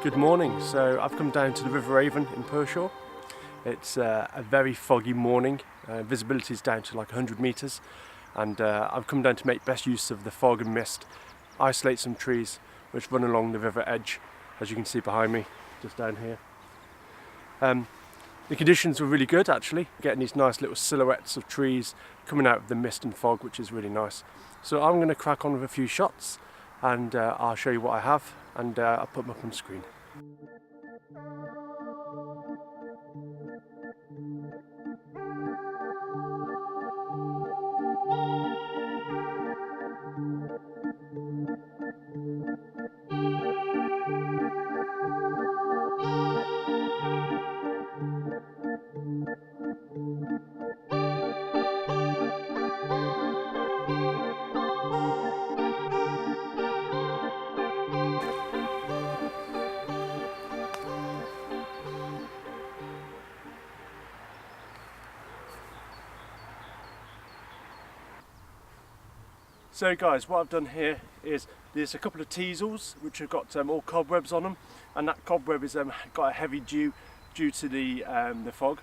Good morning. So I've come down to the River Avon in Pershore. It's a very foggy morning. Visibility is down to like 100 metres, and I've come down to make best use of the fog and mist, isolate some trees which run along the river edge, as you can see behind me, just down here. The conditions were really good actually, getting these nice little silhouettes of trees coming out of the mist and fog, which is really nice. So I'm going to crack on with a few shots, and I'll show you what I have, and I'll put them up on screen. So guys, what I've done here is there's a couple of teasels which have got all cobwebs on them, and that cobweb has got a heavy dew due to the fog.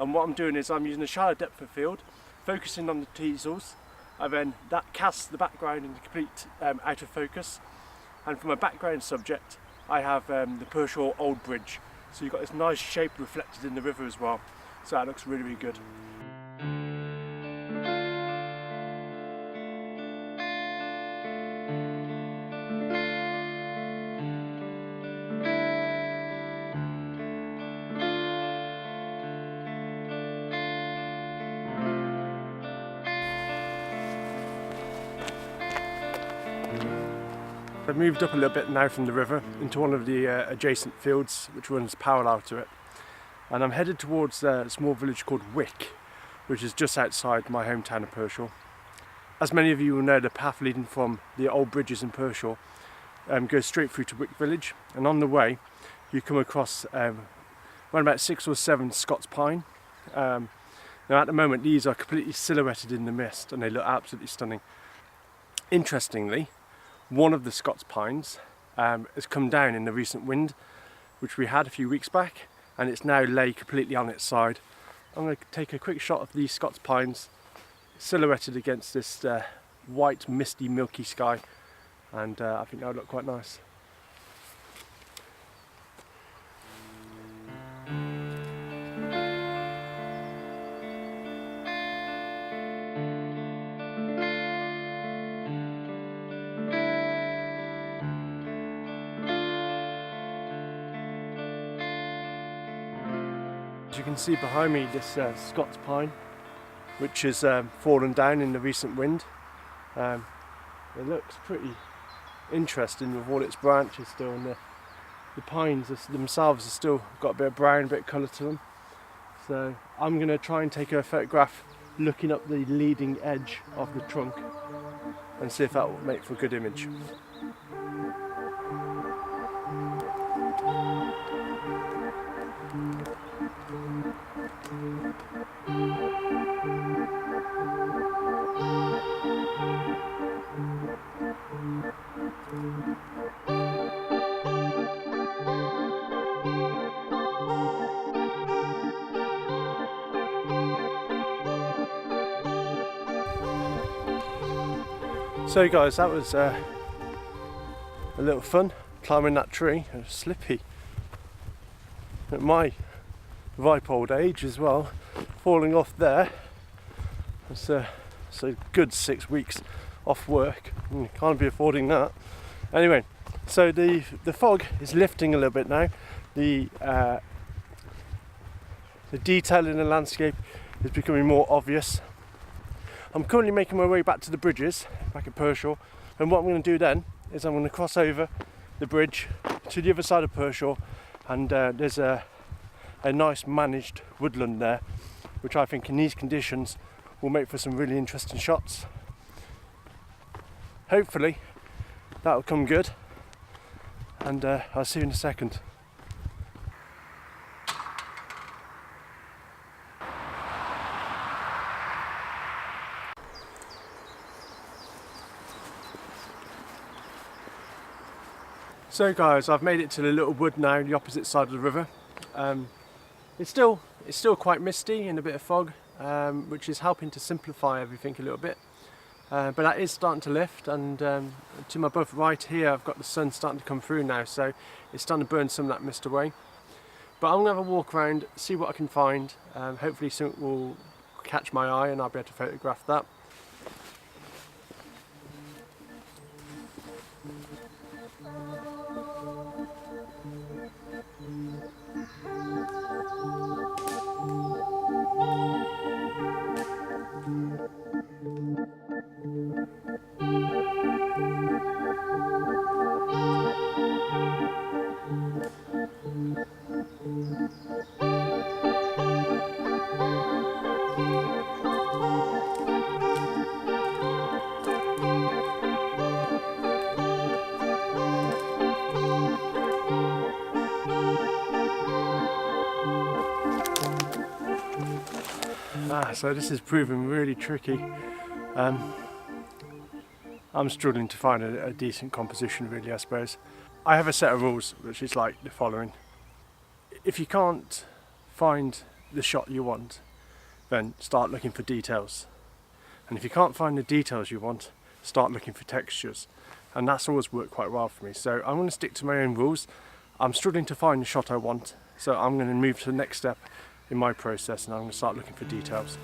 And what I'm doing is I'm using a shallow depth of field, focusing on the teasels, and then that casts the background into complete out of focus. And for my background subject, I have the Pershore Old Bridge. So you've got this nice shape reflected in the river as well. So that looks really, really good. I've moved up a little bit now from the river into one of the adjacent fields which runs parallel to it, and I'm headed towards a small village called Wick, which is just outside my hometown of Pershore. As many of you will know, the path leading from the old bridges in Pershore goes straight through to Wick village, and on the way you come across around about 6 or 7 Scots Pine. Now at the moment these are completely silhouetted in the mist and they look absolutely stunning. Interestingly, one of the Scots Pines has come down in the recent wind which we had a few weeks back, and it's now lay completely on its side. I'm going to take a quick shot of these Scots Pines silhouetted against this white, misty, milky sky, and I think that would look quite nice. As you can see behind me, this Scots Pine, which has fallen down in the recent wind. It looks pretty interesting with all its branches still, and the pines themselves have still got a bit of brown, bit of colour to them. So I'm going to try and take a photograph looking up the leading edge of the trunk and see if that will make for a good image. So guys, that was a little fun climbing that tree. It was slippy at my ripe old age as well, falling off there. It's a good 6 weeks off work. You can't be affording that. Anyway, so the fog is lifting a little bit now. The detail in the landscape is becoming more obvious. I'm currently making my way back to the bridges, back at Pershore, And what I'm going to do then is I'm going to cross over the bridge to the other side of Pershore, and there's a nice managed woodland there, which I think in these conditions will make for some really interesting shots. Hopefully that'll come good, and I'll see you in a second. So guys, I've made it to the little wood now, the opposite side of the river. It's still quite misty and a bit of fog, which is helping to simplify everything a little bit. But that is starting to lift, and to my both right here I've got the sun starting to come through now, so it's starting to burn some of that mist away. But I'm going to have a walk around, see what I can find. Hopefully something will catch my eye and I'll be able to photograph that. So this is proving really tricky. I'm struggling to find a decent composition really, I suppose. I have a set of rules which is like the following. If you can't find the shot you want, then start looking for details. And if you can't find the details you want, start looking for textures. And that's always worked quite well for me. So I'm going to stick to my own rules. I'm struggling to find the shot I want, so I'm going to move to the next step in my process, and I'm going to start looking for details.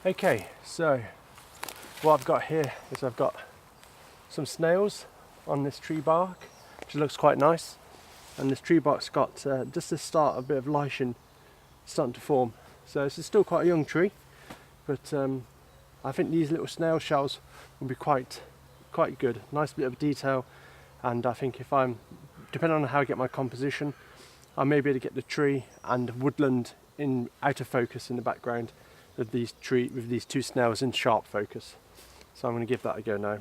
Okay, so what I've got here is I've got some snails on this tree bark, which looks quite nice, and this tree bark's got just the start of a bit of lichen starting to form. So this is still quite a young tree, but I think these little snail shells will be quite good. Nice bit of detail, and I think if I'm, depending on how I get my composition, I may be able to get the tree and woodland in out of focus in the background of these with these two snails in sharp focus. So I'm going to give that a go now.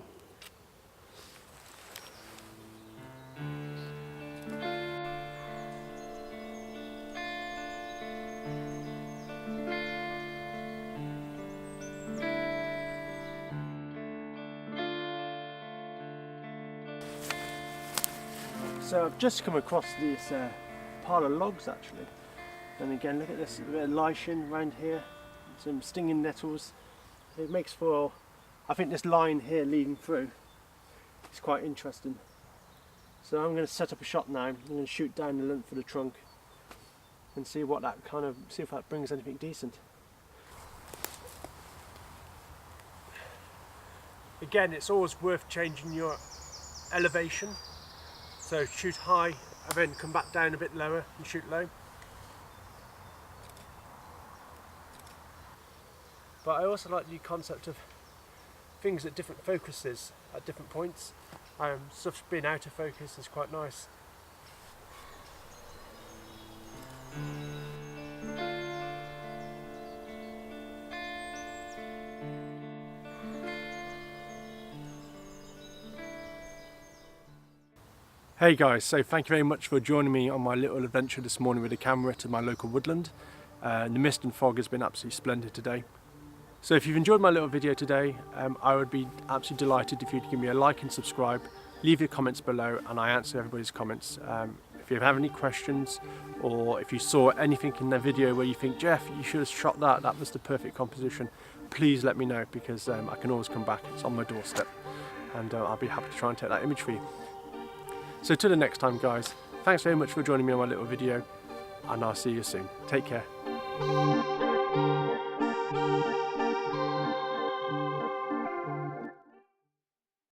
So I've just come across this pile of logs actually, and again look at this, a bit of lichen around here, some stinging nettles. It makes for, I think this line here leading through is quite interesting. So I'm going to set up a shot now. I'm going to shoot down the length of the trunk and see what that see if that brings anything decent. Again, it's always worth changing your elevation. So shoot high and then come back down a bit lower and shoot low. But I also like the concept of things at different focuses at different points. Stuff being out of focus is quite nice. Hey guys, so thank you very much for joining me on my little adventure this morning with the camera to my local woodland. The mist and fog has been absolutely splendid today. So if you've enjoyed my little video today, I would be absolutely delighted if you'd give me a like and subscribe, leave your comments below, and I answer everybody's comments. If you have any questions, or if you saw anything in the video where you think, Geoff, you should have shot that was the perfect composition, please let me know, because I can always come back. It's on my doorstep, and I'll be happy to try and take that image for you. So till the next time guys, thanks very much for joining me on my little video. and I'll see you soon. Take care.